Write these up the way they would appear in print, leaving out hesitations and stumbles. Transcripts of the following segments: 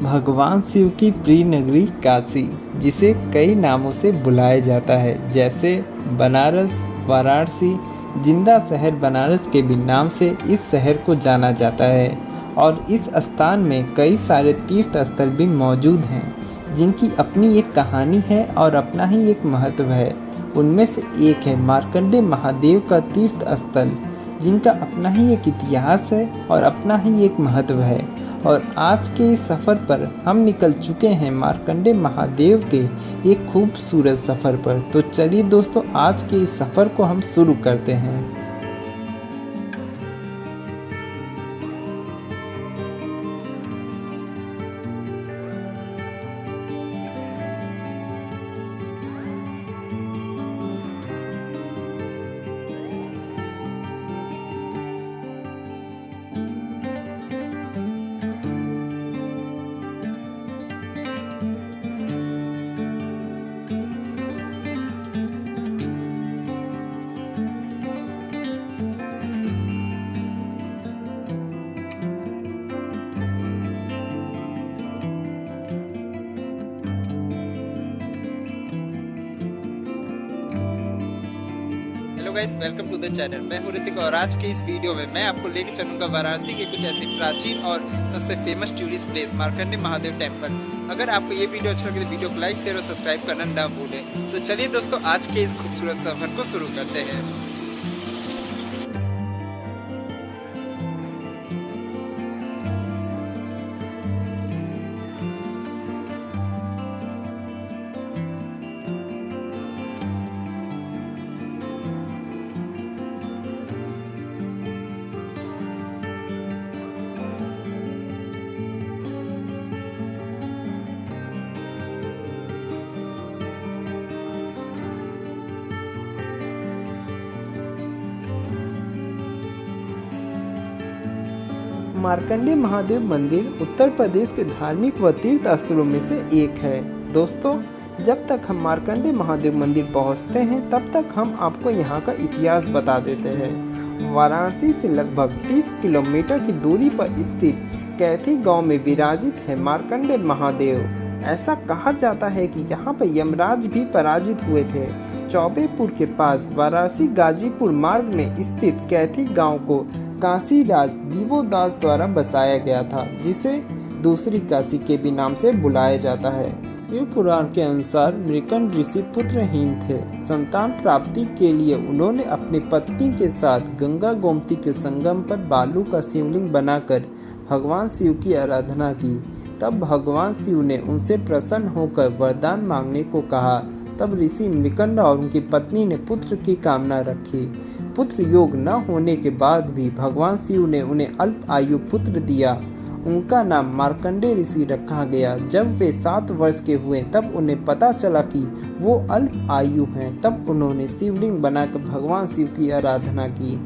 भगवान शिव की प्रिय नगरी काशी, जिसे कई नामों से बुलाया जाता है, जैसे बनारस, वाराणसी। जिंदा शहर बनारस के भी नाम से इस शहर को जाना जाता है और इस स्थान में कई सारे तीर्थ स्थल भी मौजूद हैं, जिनकी अपनी एक कहानी है और अपना ही एक महत्व है। उनमें से एक है मार्कंडेय महादेव का तीर्थ स्थल, जिनका अपना ही एक इतिहास है और अपना ही एक महत्व है। और आज के इस सफ़र पर हम निकल चुके हैं मार्कंडेय महादेव के एक खूबसूरत सफ़र पर। तो चलिए दोस्तों, आज के इस सफ़र को हम शुरू करते हैं। Hello guys, welcome to the channel. मैं हूं ऋतिक और आज के इस वीडियो में मैं आपको लेकर चलूंगा वाराणसी के कुछ ऐसे प्राचीन और सबसे famous tourist place Markandeya Mahadev temple. अगर आपको ये वीडियो अच्छा लगे तो वीडियो को लाइक, शेयर और सब्सक्राइब करना ना भूलें। तो चलिए दोस्तों, आज के इस खूबसूरत सफर को शुरू करते हैं। मार्कंडेय महादेव मंदिर उत्तर प्रदेश के धार्मिक व तीर्थ स्थलों में से एक है। दोस्तों, जब तक हम मार्कंडेय महादेव मंदिर पहुंचते हैं, तब तक हम आपको यहां का इतिहास बता देते हैं। वाराणसी से लगभग 30 किलोमीटर की दूरी पर स्थित कैथी गांव में विराजित है मार्कंडेय महादेव। ऐसा कहा जाता है कि यहाँ पर यमराज भी पराजित हुए थे। चौबेपुर के पास वाराणसी गाजीपुर मार्ग में स्थित कैथी गांव को काशी राज दिवोदास द्वारा बसाया गया था, जिसे दूसरी काशी के भी नाम से बुलाया जाता है। शिव पुराण के अनुसार मृकंड ऋषि पुत्रहीन थे। संतान प्राप्ति के लिए उन्होंने अपनी पत्नी के साथ गंगा गोमती के संगम पर बालू का शिवलिंग बनाकर भगवान शिव की आराधना की। तब भगवान शिव ने उनसे प्रसन्न होकर वरदान मांगने को कहा। तब ऋषि मृकंड और उनकी पत्नी ने पुत्र की कामना रखी। पुत्र योग न होने के बाद भी भगवान शिव ने उन्हें अल्प आयु पुत्र दिया। उनका नाम मार्कंडेय ऋषि रखा गया। जब वे 7 वर्ष के हुए तब उन्हें पता चला कि वो अल्प आयु हैं। तब उन्होंने शिवलिंग बनाकर भगवान शिव की आराधना की।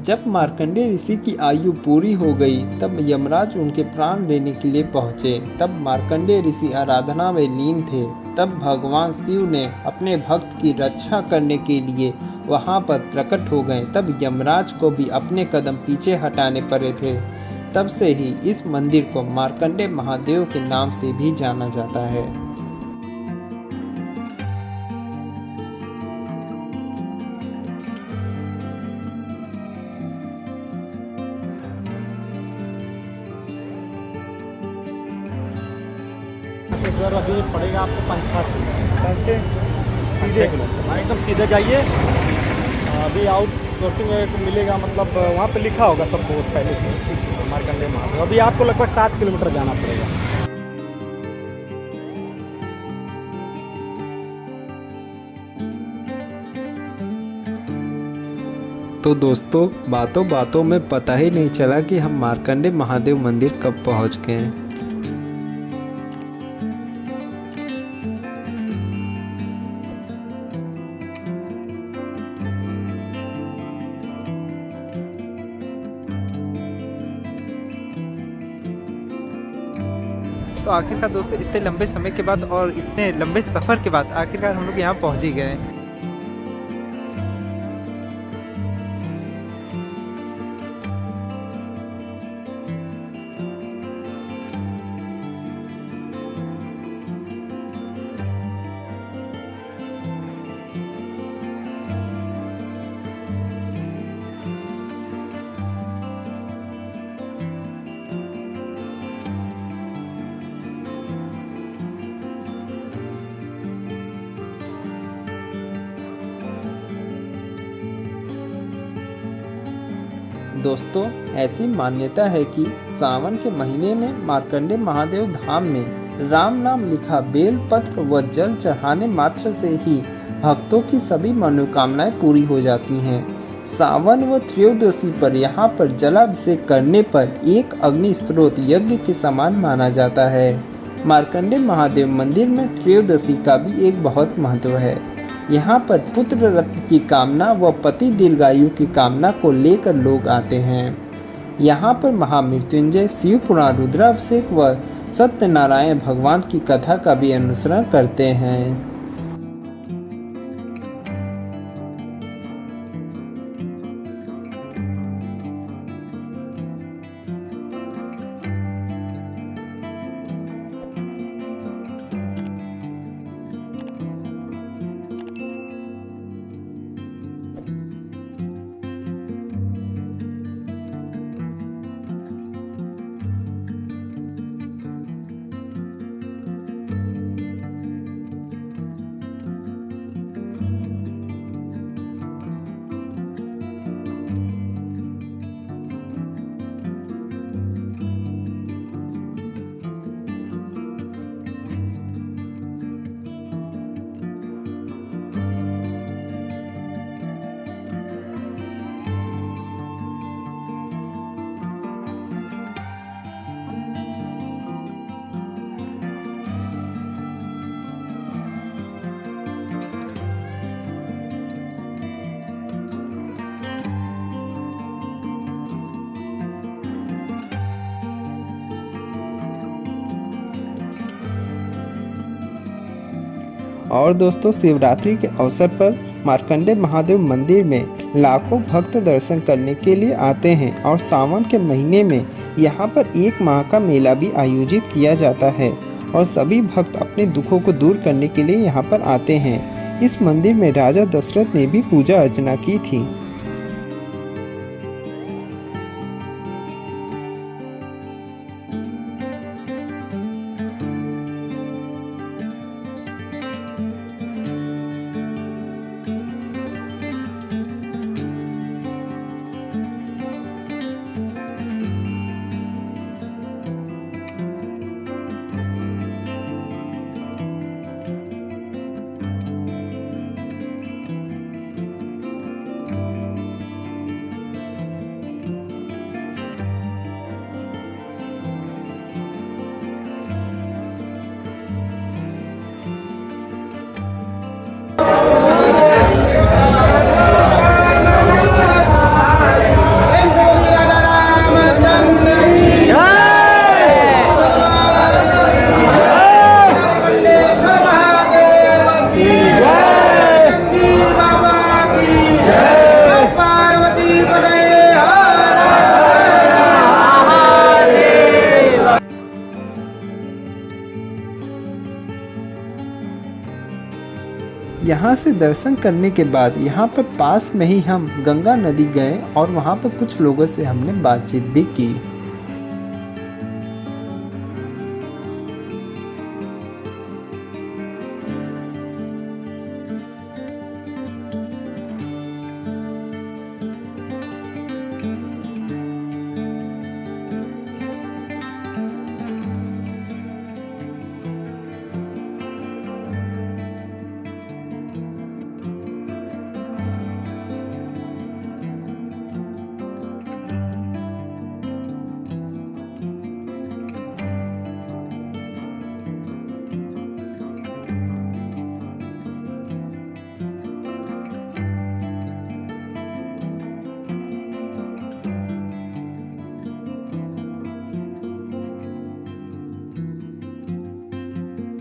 जब मार्कंडेय ऋषि की आयु पूरी हो गई, तब यमराज उनके प्राण लेने के लिए पहुँचे। तब मार्कंडेय ऋषि आराधना में लीन थे। तब भगवान शिव ने अपने भक्त की रक्षा करने के लिए वहां पर प्रकट हो गए। तब यमराज को भी अपने कदम पीछे हटाने पड़े थे। तब से ही इस मंदिर को मार्कंडेय महादेव के नाम से भी जाना जाता है। सर अभी पड़ेगा आपको 5-7 किलोमीटर, हाँ एकदम सीधे जाइए। अभी आउट सोर्सिंग में मिलेगा, मतलब वहाँ पे लिखा होगा सब बहुत पहले से मार्कंडेय महादेव। अभी आपको लगभग 7 किलोमीटर जाना पड़ेगा। तो दोस्तों, बातों बातों में पता ही नहीं चला कि हम मार्कंडेय महादेव मंदिर कब पहुँच गए हैं। तो आखिरकार दोस्तों, इतने लंबे समय के बाद और इतने लंबे सफ़र के बाद आखिरकार हम लोग यहाँ पहुँच ही गए। दोस्तों, ऐसी मान्यता है कि सावन के महीने में मार्कंडे महादेव धाम में राम नाम लिखा बेल पत्र व जल चढ़ाने मात्र से ही भक्तों की सभी मनोकामनाएं पूरी हो जाती हैं। सावन व त्रयोदशी पर यहाँ पर जलाभिषेक करने पर एक अग्नि स्रोत यज्ञ के समान माना जाता है। मार्कंडे महादेव मंदिर में त्रयोदशी का भी एक बहुत महत्व है। यहाँ पर पुत्र रत्न की कामना व पति दीर्घायु की कामना को लेकर लोग आते हैं। यहाँ पर महामृत्युंजय, शिव पुराण, रुद्राभिषेक व सत्यनारायण भगवान की कथा का भी अनुसरण करते हैं। और दोस्तों, शिवरात्रि के अवसर पर मार्कंडे महादेव मंदिर में लाखों भक्त दर्शन करने के लिए आते हैं और सावन के महीने में यहाँ पर 1 माह का मेला भी आयोजित किया जाता है और सभी भक्त अपने दुखों को दूर करने के लिए यहाँ पर आते हैं। इस मंदिर में राजा दशरथ ने भी पूजा अर्चना की थी। यहाँ से दर्शन करने के बाद यहाँ पर पास में ही हम गंगा नदी गए और वहाँ पर कुछ लोगों से हमने बातचीत भी की।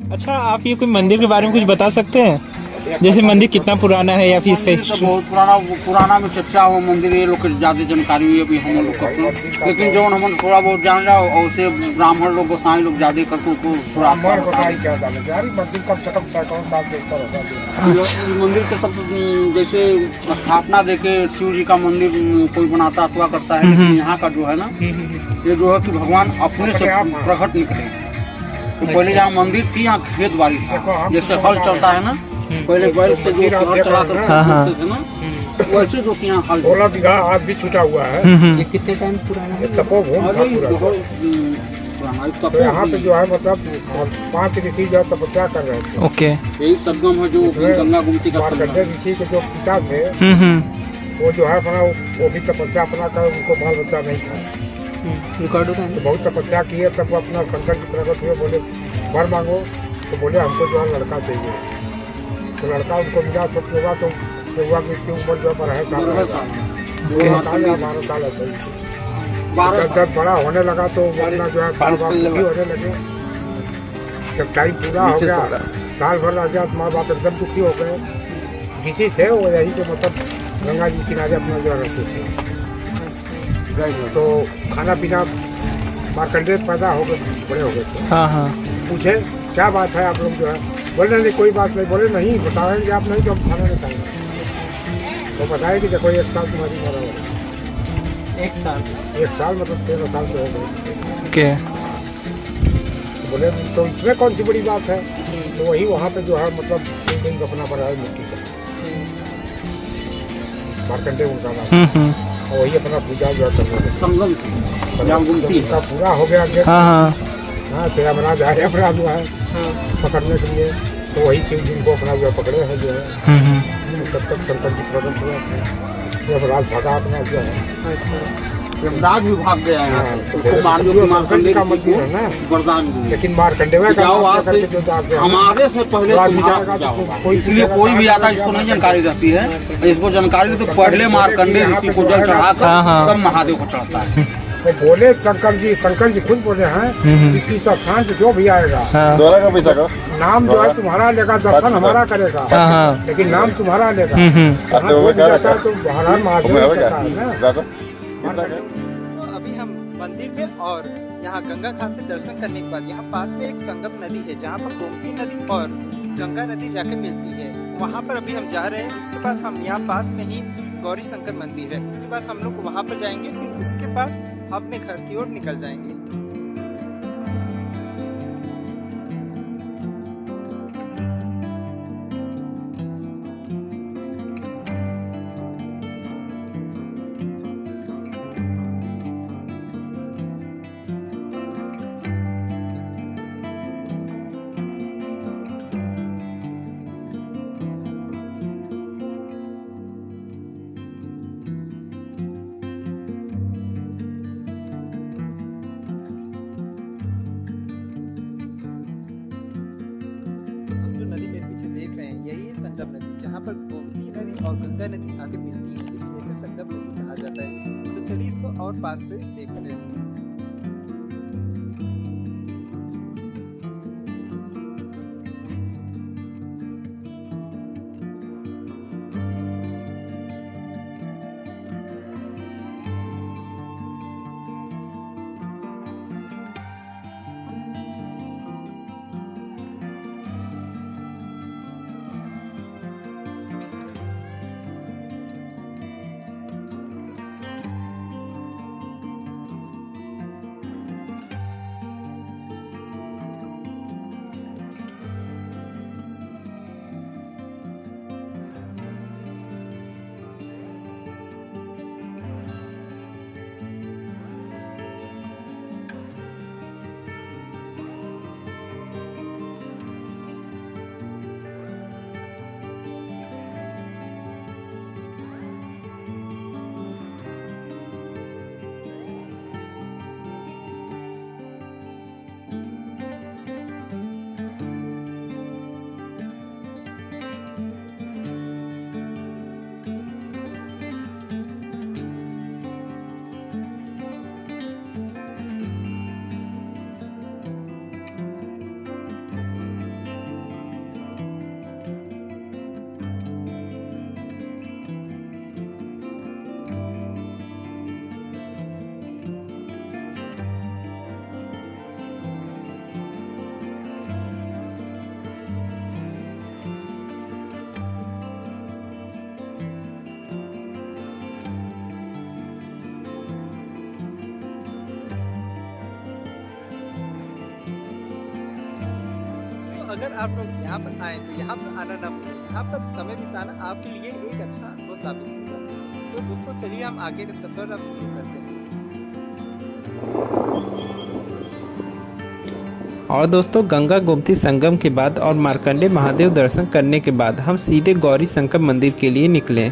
अच्छा, आप ये कोई मंदिर के बारे में कुछ बता सकते हैं? जैसे मंदिर कितना पुराना है या फिर इसका तो बहुत पुराना में चर्चा हो मंदिर, ये लोग के ज्यादा जानकारी हुई अभी हम लोग को, लेकिन जो हम थोड़ा बहुत जान रहा और उसे ब्राह्मण लोग गोसाई लोग ज्यादा करके थोड़ा मंदिर के सब जैसे स्थापना देके शिव जी का मंदिर कोई बनाता अथवा करता है, लेकिन यहाँ का जो है ना, ये जो है कि भगवान अपने से प्रकट निकले। तो पहले यहाँ मंदिर थी, यहाँ खेत बाड़ी था, जैसे हल चलता है ना, पहले बैल से जो हर चला कर हाँ। जोतते थे ना, वैसे जो कि यहाँ हल 16 बीघा आज भी छूटा हुआ है। ये कितने टाइम पुराना है? तपोभूमि था अरे पूरा। बहुत पुराना तो यहाँ पे जो है मतलब 5 ऋषि जो तपस्या कर रहे थे। ओके। यही संगम है जो गंगा गोमती का संगम मार्कंडेय ऋषि के जो पिता थे वो जो है अपना वो भी तपस्या अपना कर, उनको बाल बच्चा नहीं था। रिकॉर्ड तो बहुत तपस्या किए, तब वो अपना शंकर जी प्रकट हुए, बोले वर मांगो, तो बोले हमको जो है लड़का चाहिए। तो लड़का उनको मिला, तो हुआ तो युवा की उम्र जो है 12 साल 12 साल 12 साल है। 12 जब बड़ा होने लगा तो वो अपना जो है माँ बाप दुखी होने लगे। जब टाइम पूरा हो गया, साल भर लग गया, माँ बाप एकदम दुखी हो गए। किसी थे वो यही जो मतलब गंगा जी किनारे अपना जो रहते थे। तो खाना पीना मार्कंडेय पैदा हो गए, बड़े हो गए थे। हाँ हाँ। पूछे क्या बात है आप लोग जो है, बोले नहीं कोई बात नहीं। बोले नहीं बताएंगे आप नहीं तो हम खाना नहीं खाएंगे। तो बताए कि देखो 1 साल तुम्हारी मरा हो, 1 साल 1 साल मतलब 13 साल से हो गए। ओके। तो बोले तो इसमें कौन सी बड़ी बात है। तो वही वहाँ पे जो है मतलब शिवलिंग अपना बना है मिट्टी का, मार्कंडेय उनका नाम। और वही अपना पूजा जो है करने लगे। संगम की जहाँ गोमती उनका है। पूरा हो गया। हाँ हाँ। हाँ श्री यमराज आए अपना जो है पकड़ने के लिए, तो वही शिव जी को अपना जो है पकड़े हैं जो है। तब तक शंकर जी प्रकट हुआ, यमराज भगा अपना जो है। यमराज भी भाग गया है यहाँ से, तो उसको मारियो कि मार्कंडेय का ऋषि मंदिर को है ना। वरदान दिए। लेकिन मार्कंडेय का जाओ नाम आज से लेकर के जो जाते हैं, हमारे से पहले तो आज तुम्हारा जाएगा पूजा तो होगा। कोई इसलिए पूजा कोई भी का आता है जिसको नहीं जानकारी रहती है, इसको जानकारी तो पहले मार्कंडेय ऋषि को जल हाँ, चढ़ाकर हाँ। तब महादेव को चढ़ाता है। तो बोले शंकर जी खुद बोले हैं कि इस स्थान पे जो भी आएगा हाँ दोरा का पैसा का नाम जो है तुम्हारा लेगा, दर्शन हमारा करेगा, हाँ हाँ। लेकिन नाम तुम्हारा लेगा। हम्म। जहाँ कोई भी जाता है तो हर हर महादेव कहता है ना। दादा कितना का तो अभी हम मंदिर में और यहाँ गंगा घाट पे दर्शन करने के बाद यहाँ पास में एक संगम नदी है जहाँ पर गोमती नदी और गंगा नदी जाके मिलती है। वहाँ पर अभी हम जा रहे हैं। उसके बाद हम यहाँ पास में ही गौरी शंकर मंदिर है, उसके बाद हम लोग वहाँ पर जाएंगे। फिर उसके बाद हम अपने घर की ओर निकल जाएंगे। नदी मेरे पीछे देख रहे हैं, यही है संगम नदी, जहाँ पर गोमती नदी और गंगा नदी आके मिलती है, इसलिए इसे संगम नदी कहा जाता है। तो चलिए इसको और पास से देखते हैं। अगर आप लोग यहाँ पर आए तो यहाँ पर आना ना भूलें। यहाँ पर समय बिताना आपके लिए एक अच्छा अनुभव साबित होगा। तो दोस्तों चलिए हम आगे का सफर अब शुरू करते हैं। और दोस्तों गंगा गोमती संगम के बाद और मार्कंडे महादेव दर्शन करने के बाद हम सीधे गौरी शंकर मंदिर के लिए निकले।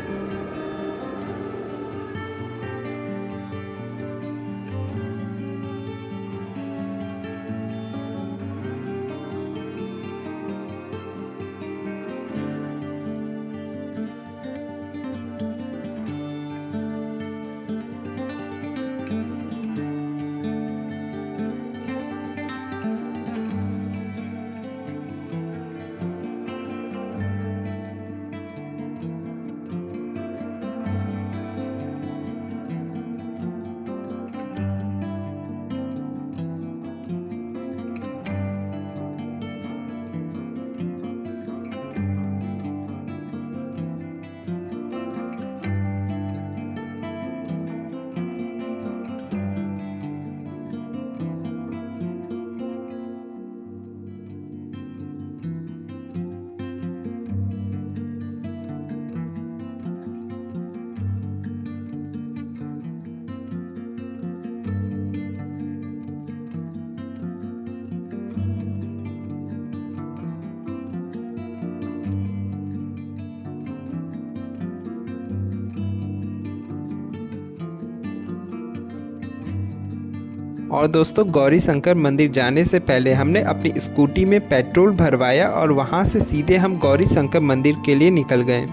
और दोस्तों गौरी शंकर मंदिर जाने से पहले हमने अपनी स्कूटी में पेट्रोल भरवाया और वहां से सीधे हम गौरी शंकर मंदिर के लिए निकल गए।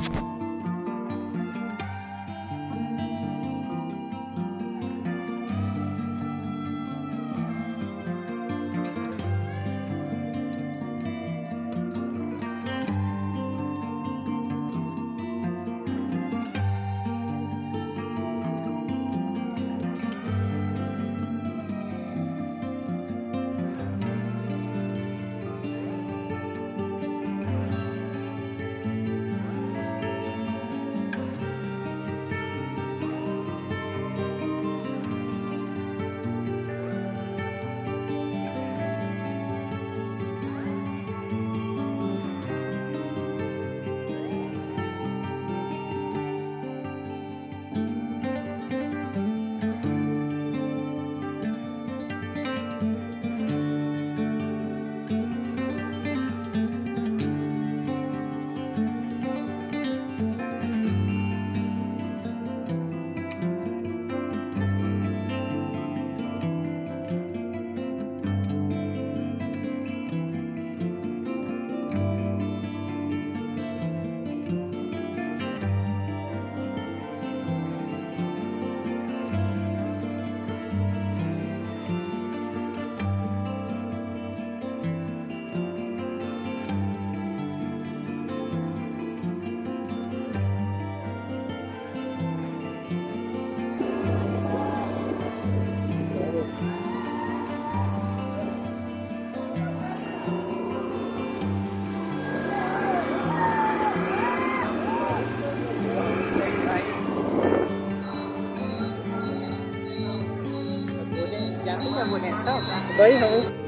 क्या बोले सब भाई हम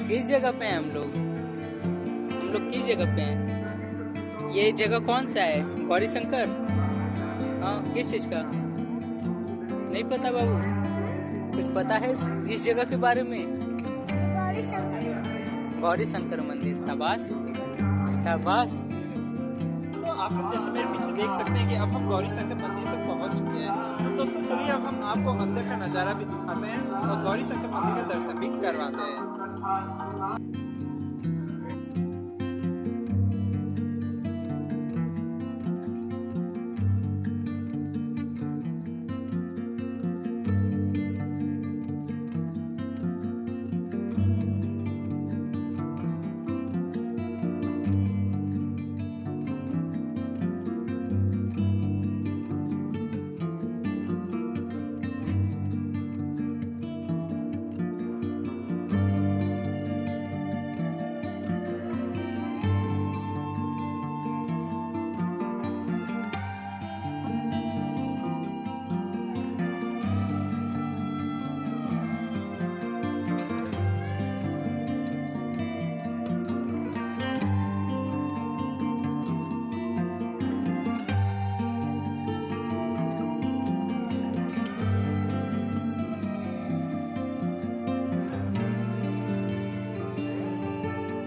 किस जगह पे हैं हम लोग किस जगह पे हैं? ये जगह कौन सा है? गौरी शंकर? हाँ, किस चीज का नहीं पता बाबू, कुछ पता है इस जगह के बारे में? गौरी शंकर मंदिर। शाबाश शाबाश। तो आप लोग जैसे मेरे पीछे देख सकते हैं कि अब हम गौरी शंकर मंदिर तक पहुंच चुके हैं। तो दोस्तों चलिए अब हम आपको अंदर का नज़ारा भी दिखाते हैं और गौरी शंकर मंदिर का दर्शन भी करवाते हैं।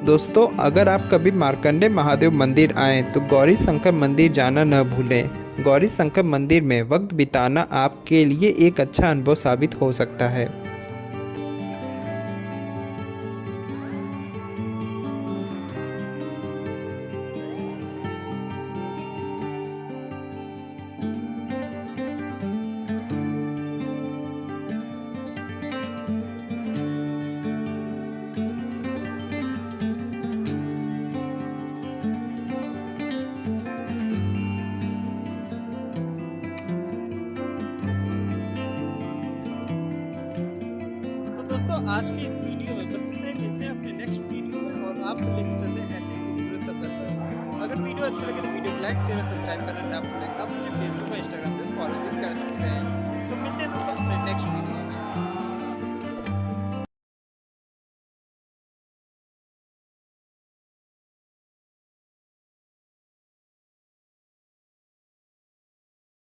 दोस्तों, अगर आप कभी मार्कंडे महादेव मंदिर आएँ तो गौरी शंकर मंदिर जाना न भूलें। गौरी शंकर मंदिर में वक्त बिताना आपके लिए एक अच्छा अनुभव साबित हो सकता है। दोस्तों, आज की इस वीडियो में बस इतना ही। मिलते हैं अपने नेक्स्ट वीडियो में और आपको लेकर चलते हैं ऐसे खूबसूरत सफर पर। अगर वीडियो अच्छा लगे तो वीडियो को लाइक शेयर और सब्सक्राइब करना ना भूलें। आप मुझे फेसबुक और इंस्टाग्राम पे